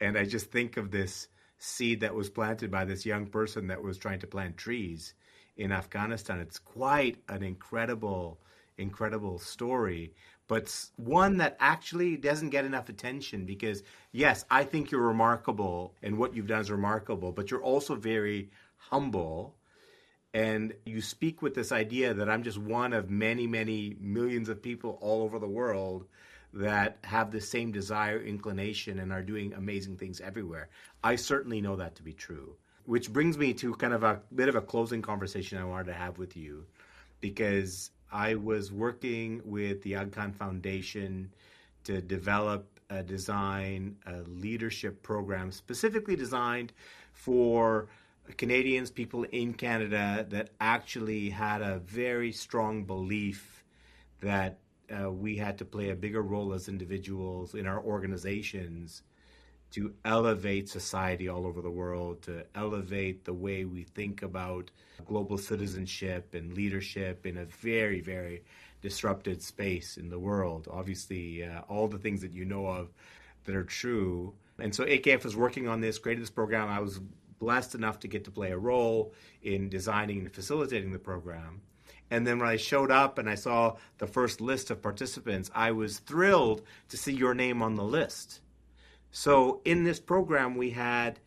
And I just think of this seed that was planted by this young person that was trying to plant trees in Afghanistan. It's quite an incredible, incredible story, but one that actually doesn't get enough attention because, yes, I think you're remarkable and what you've done is remarkable, but you're also very humble and you speak with this idea that I'm just one of many, many millions of people all over the world that have the same desire, inclination, and are doing amazing things everywhere. I certainly know that to be true. Which brings me to kind of a bit of a closing conversation I wanted to have with you because I was working with the Aga Khan Foundation to develop design a leadership program specifically designed for Canadians, people in Canada that actually had a very strong belief that we had to play a bigger role as individuals in our organizations to elevate society all over the world, to elevate the way we think about global citizenship and leadership in a very, very disrupted space in the world. Obviously, all the things that you know of that are true. And so AKF was working on this, created this program. I was blessed enough to get to play a role in designing and facilitating the program. And then when I showed up and I saw the first list of participants, I was thrilled to see your name on the list. So in this program, we had,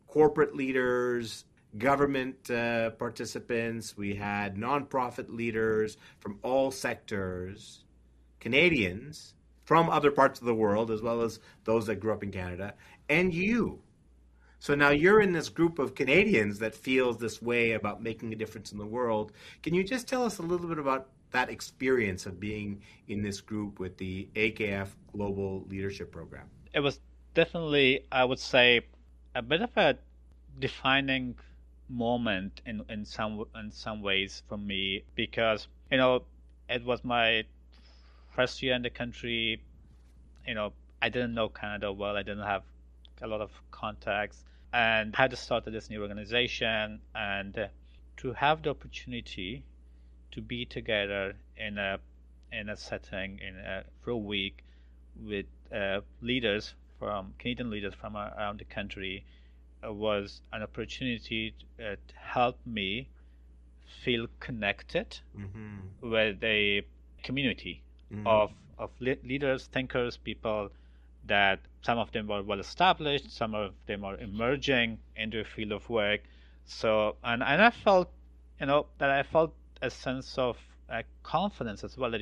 corporate leaders, government participants, we had nonprofit leaders from all sectors, Canadians from other parts of the world, as well as those that grew up in Canada, and you. So now you're in this group of Canadians that feels this way about making a difference in the world. Can you just tell us a little bit about that experience of being in this group with the AKF Global Leadership Program? It was definitely, I would say, a bit of a defining moment in some ways for me because it was my first year in the country. I didn't know Canada well. I didn't have a lot of contacts and had to start this new organization and to have the opportunity to be together in a setting for a week with leaders from Canadian leaders from around the country was an opportunity to help me feel connected with a community of leaders, thinkers, people that some of them were well established, some of them are emerging in their field of work. So and I felt, that I felt a sense of confidence as well. That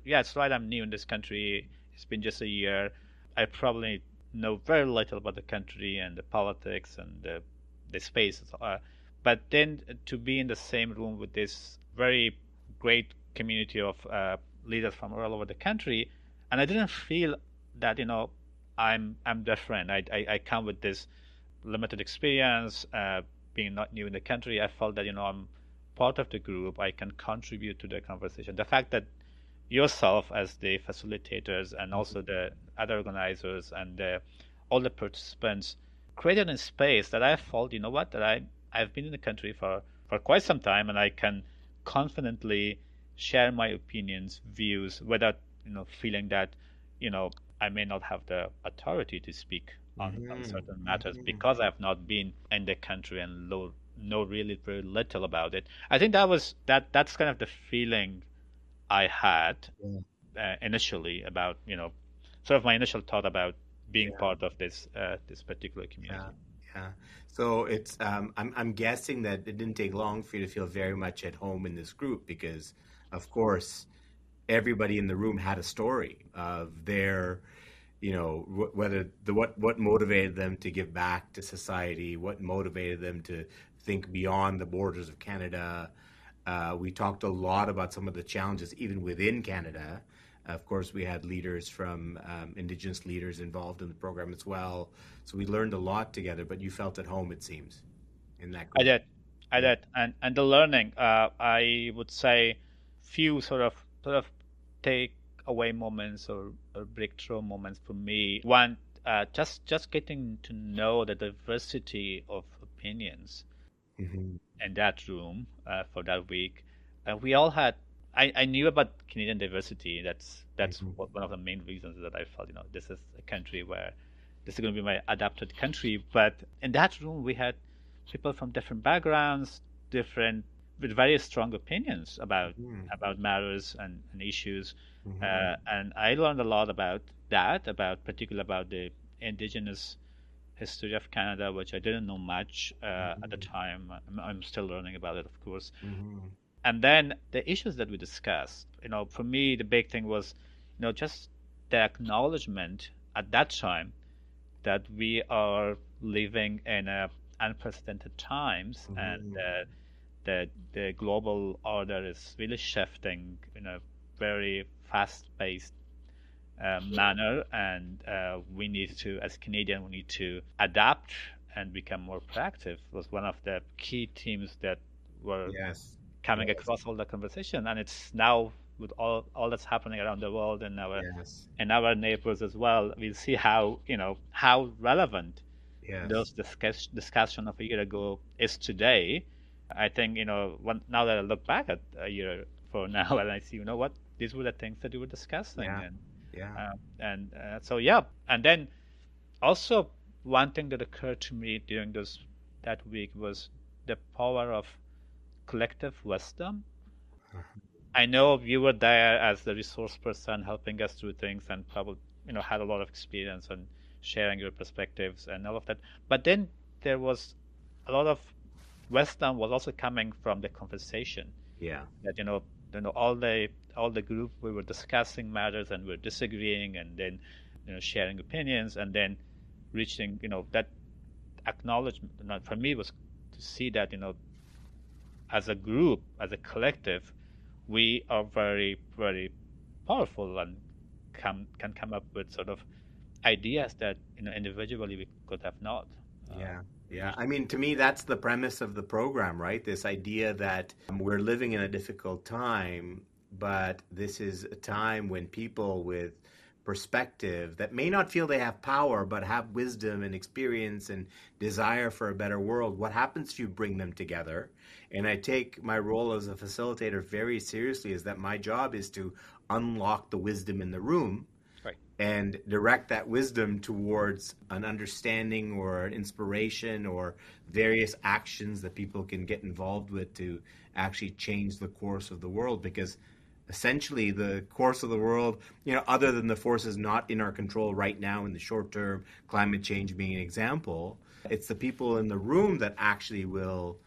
yeah, it's right. I'm new in this country. It's been just a year. I probably know very little about the country and the politics and the space. But then to be in the same room with this very great community of leaders from all over the country, and I didn't feel that I'm different. I come with this limited experience, being not new in the country. I felt that I'm part of the group. I can contribute to the conversation. The fact that yourself as the facilitators and also the other organizers and all the participants created a space that I felt, that I've been in the country for quite some time and I can confidently share my opinions, views, without feeling that I may not have the authority to speak on certain matters because I've not been in the country and know really very little about it. I think that's kind of the feeling I had initially about sort of my initial thought about being part of this particular community. Yeah. So it's I'm guessing that it didn't take long for you to feel very much at home in this group because, of course, everybody in the room had a story of their, what motivated them to give back to society, what motivated them to think beyond the borders of Canada. We talked a lot about some of the challenges even within Canada Of course, we had leaders from indigenous leaders involved in the program as well. So we learned a lot together, but you felt at home, it seems, in that I group. did, I Yeah. did, and the learning, I would say, few sort of take away moments or breakthrough moments for me. One, just getting to know the diversity of opinions Hmm. in that room for that week. We all had. I knew about Canadian diversity. That's Hmm. one of the main reasons that I felt, this is a country where this is going to be my adapted country. But in that room, we had people from different backgrounds, different with very strong opinions Hmm. about matters and issues. Hmm. And I learned a lot about that, particularly about the indigenous history of Canada, which I didn't know much at the Hmm. time. I'm still learning about it, of course. Hmm. And then the issues that we discussed, for me, the big thing was, just the acknowledgement at that time that we are living in unprecedented times, and Hmm. the global order is really shifting in a very fast-paced manner, and we need to, as Canadian, we need to adapt and become more proactive. Was one of the key themes that were Yes. coming Yes. across all the conversation, and it's now with all that's happening around the world and Yes. our neighbors as well. We see how how relevant Yes. those discussion of a year ago is today. I think now that I look back at a year for now, and I see, what, these were the things that we were discussing, Yeah. Yeah. and so yeah. And then also one thing that occurred to me during that week was the power of collective wisdom. I know you were there as the resource person helping us through things, and probably had a lot of experience on sharing your perspectives and all of that. But then there was a lot of wisdom was also coming from the conversation, Yeah. that all the group, we were discussing matters and we're disagreeing, and then sharing opinions, and then reaching that acknowledgement. For me was to see that as a group, as a collective, we are very, very powerful, and can come up with sort of ideas that individually we could have not Yeah. Yeah. reached. I mean, to me, that's the premise of the program, right? This idea that we're living in a difficult time, but this is a time when people with perspective that may not feel they have power, but have wisdom and experience and desire for a better world, what happens if you bring them together? And I take my role as a facilitator very seriously, is that my job is to unlock the wisdom in the room Right. and direct that wisdom towards an understanding or an inspiration or various actions that people can get involved with to actually change the course of the world. Because essentially the course of the world, other than the forces not in our control right now in the short term, climate change being an example, it's the people in the room that actually will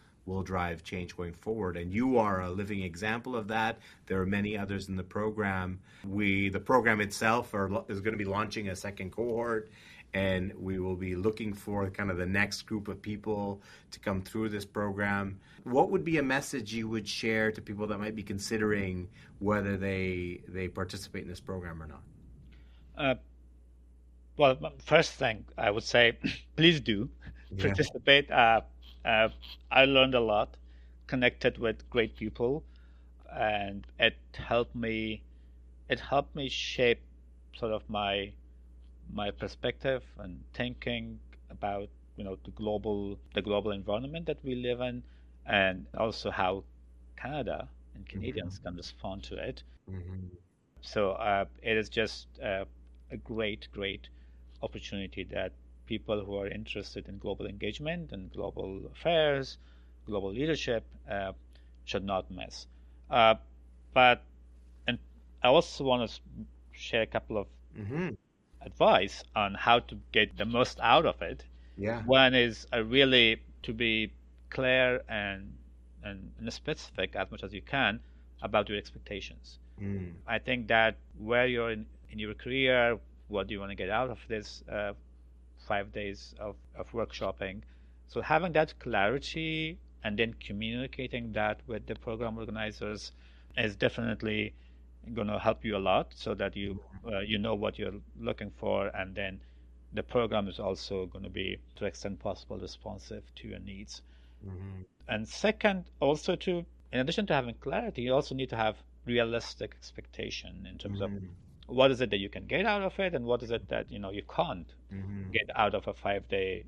drive change going forward. And you are a living example of that. There are many others in the program. The program itself is going to be launching a second cohort, and we will be looking for kind of the next group of people to come through this program. What would be a message you would share to people that might be considering whether they participate in this program or not? Uh, well, first thing I would say, please do Yeah. participate. Uh, I learned a lot, connected with great people, and it helped me shape sort of my perspective and thinking about the global environment that we live in, and also how Canada and Hmm. Canadians can respond to it. Hmm. So it is just a great opportunity that people who are interested in global engagement and global affairs, global leadership, should not miss. Uh, but and I also want to share a couple of Hmm. advice on how to get the most out of it. Yeah. One is really to be clear and specific as much as you can about your expectations. Mm. I think that where you're in your career, what do you want to get out of this 5 days of workshopping? So having that clarity and then communicating that with the program organizers is definitely going to help you a lot so that you know what you're looking for, and then the program is also going to be, to the extent possible, responsive to your needs. Mm-hmm. And second, also to, in addition to having clarity, you also need to have realistic expectation in terms of Mm-hmm. what is it that you can get out of it, and what is it that you can't Mm-hmm. get out of a 5-day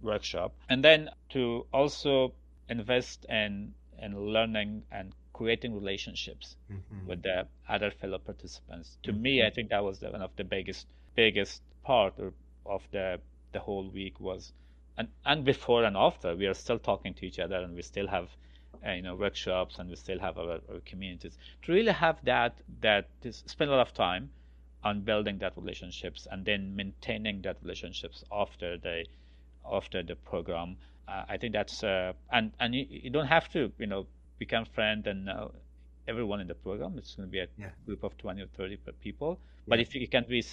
workshop. And then to also invest in learning and creating relationships Mm-hmm. with the other fellow participants. To me, Mm-hmm. I think that was one of the biggest part of the whole week was, and before and after, we are still talking to each other, and we still have workshops, and we still have our communities, to really have that spend a lot of time on building that relationships, and then maintaining that relationships after the program. I think that's and you don't have to become friend and know everyone in the program. It's going to be a Yeah. group of 20 or 30 people. But Yeah. if you can be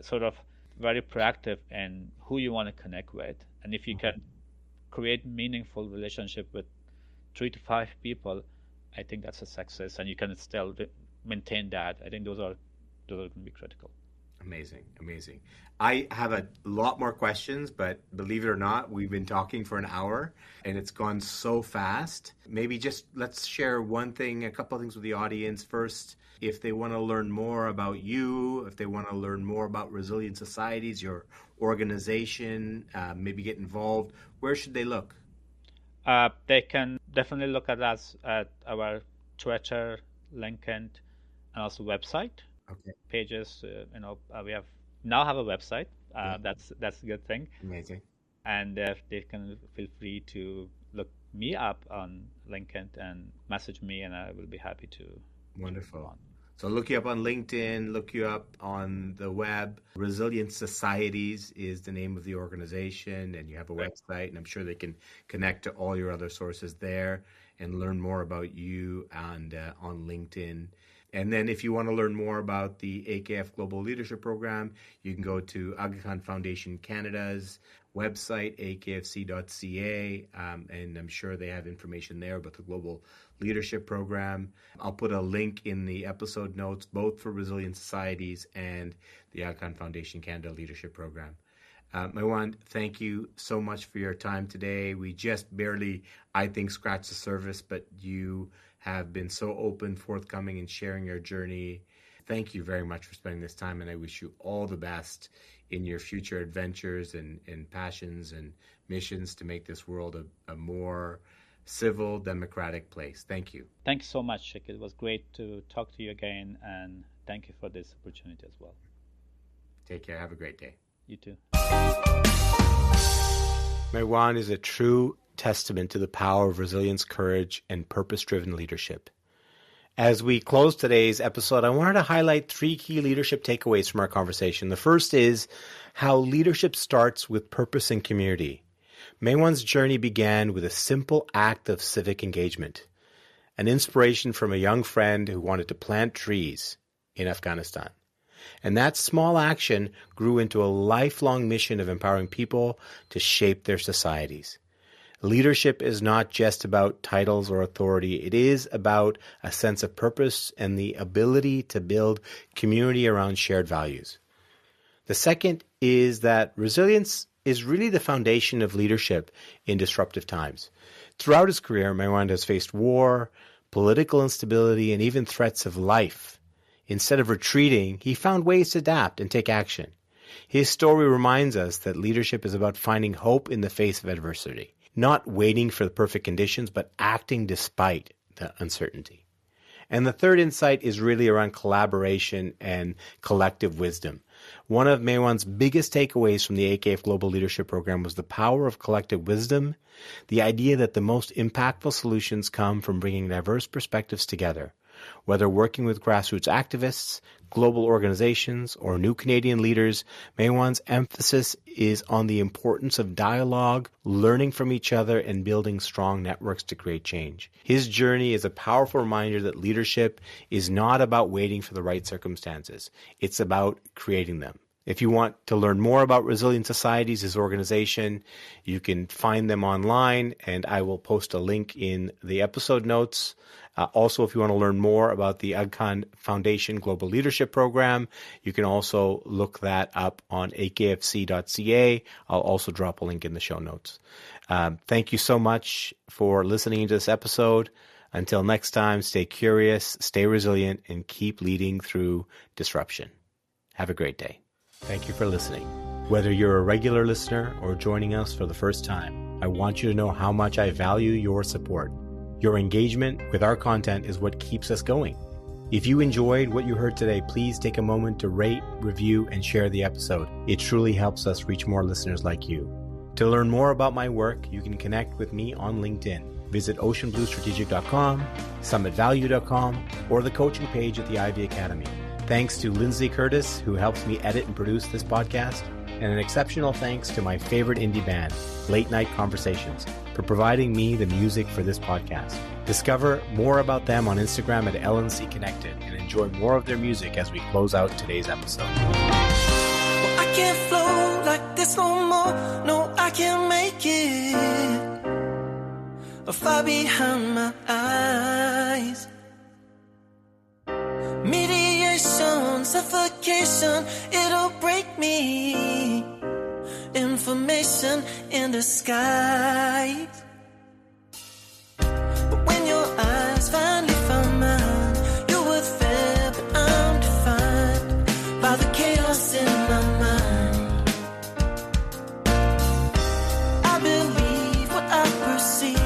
sort of very proactive in who you want to connect with, and if you can create meaningful relationship with 3 to 5 people, I think that's a success, and you can still maintain that. I think those are going to be critical. Amazing, amazing. I have a lot more questions, but believe it or not, we've been talking for an hour and it's gone so fast. Maybe just let's share one thing, a couple of things with the audience. First, if they want to learn more about you, if they want to learn more about Resilient Societies, your organization, maybe get involved, where should they look? They can definitely look at us at our Twitter, LinkedIn, and also website Okay, pages. We now have a website. yeah, That's a good thing. amazing. And they can feel free to look me up on LinkedIn and message me, and I will be happy to Wonderful. respond. So look you up on LinkedIn, look you up on the web. Resilient Societies is the name of the organization, and you have a Right. website, and I'm sure they can connect to all your other sources there and learn more about you and on LinkedIn. And then if you want to learn more about the AKF Global Leadership Program, you can go to Aga Khan Foundation Canada's website, akfc.ca, and I'm sure they have information there about the Global Leadership Program. I'll put a link in the episode notes, both for Resilient Societies and the Aga Khan Foundation Canada Leadership Program. Maiwand, thank you so much for your time today. We just barely, I think, scratched the surface, but you have been so open, forthcoming, and sharing your journey. Thank you very much for spending this time, and I wish you all the best in your future adventures and passions and missions to make this world a more civil, democratic place. Thank you. Thank you so much, Shakeel. It was great to talk to you again, and thank you for this opportunity as well. Take care. Have a great day. You too. Maiwand is a true testament to the power of resilience, courage, and purpose-driven leadership. As we close today's episode, I wanted to highlight 3 key leadership takeaways from our conversation. The first is how leadership starts with purpose and community. Maiwand's journey began with a simple act of civic engagement, an inspiration from a young friend who wanted to plant trees in Afghanistan. And that small action grew into a lifelong mission of empowering people to shape their societies. Leadership is not just about titles or authority. It is about a sense of purpose and the ability to build community around shared values. The second is that resilience is really the foundation of leadership in disruptive times. Throughout his career, Maiwand has faced war, political instability, and even threats of life. Instead of retreating, he found ways to adapt and take action. His story reminds us that leadership is about finding hope in the face of adversity, not waiting for the perfect conditions, but acting despite the uncertainty. And the third insight is really around collaboration and collective wisdom. One of Maiwand's biggest takeaways from the AKF Global Leadership Program was the power of collective wisdom, the idea that the most impactful solutions come from bringing diverse perspectives together. Whether working with grassroots activists, global organizations, or new Canadian leaders, Maiwand's emphasis is on the importance of dialogue, learning from each other, and building strong networks to create change. His journey is a powerful reminder that leadership is not about waiting for the right circumstances. It's about creating them. If you want to learn more about Resilient Societies, his organization, you can find them online, and I will post a link in the episode notes. Also, if you want to learn more about the Aga Khan Foundation Global Leadership Program, you can also look that up on akfc.ca. I'll also drop a link in the show notes. Thank you so much for listening to this episode. Until next time, stay curious, stay resilient, and keep leading through disruption. Have a great day. Thank you for listening. Whether you're a regular listener or joining us for the first time, I want you to know how much I value your support. Your engagement with our content is what keeps us going. If you enjoyed what you heard today, please take a moment to rate, review, and share the episode. It truly helps us reach more listeners like you. To learn more about my work, you can connect with me on LinkedIn. Visit oceanbluestrategic.com, summitvalue.com, or the coaching page at the Ivy Academy. Thanks to Lindsay Curtis, who helps me edit and produce this podcast, and an exceptional thanks to my favorite indie band, Late Night Conversations, for providing me the music for this podcast. Discover more about them on Instagram at LNC Connected and enjoy more of their music as we close out today's episode. Well, I can't flow like this no more. No, I can't make it. Far behind my eyes. Mediation, suffocation, it'll break me. Information in the skies. But when your eyes finally found mine, you were there, but I'm defined by the chaos in my mind. I believe what I perceive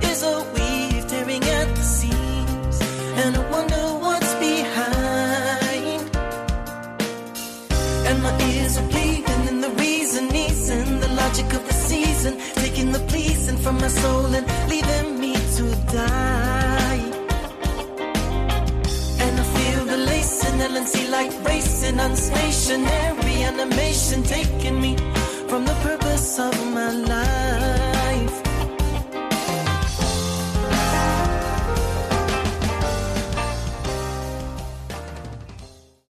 is a weave tearing at the seams, and I wonder what's behind. And my ears are bleeding, and the reasonings and the logic of the season, taking the pleasing from my soul and leaving me to die. And I feel the lacing, LNC like racing on stationary animation, taking me from the purpose of my life.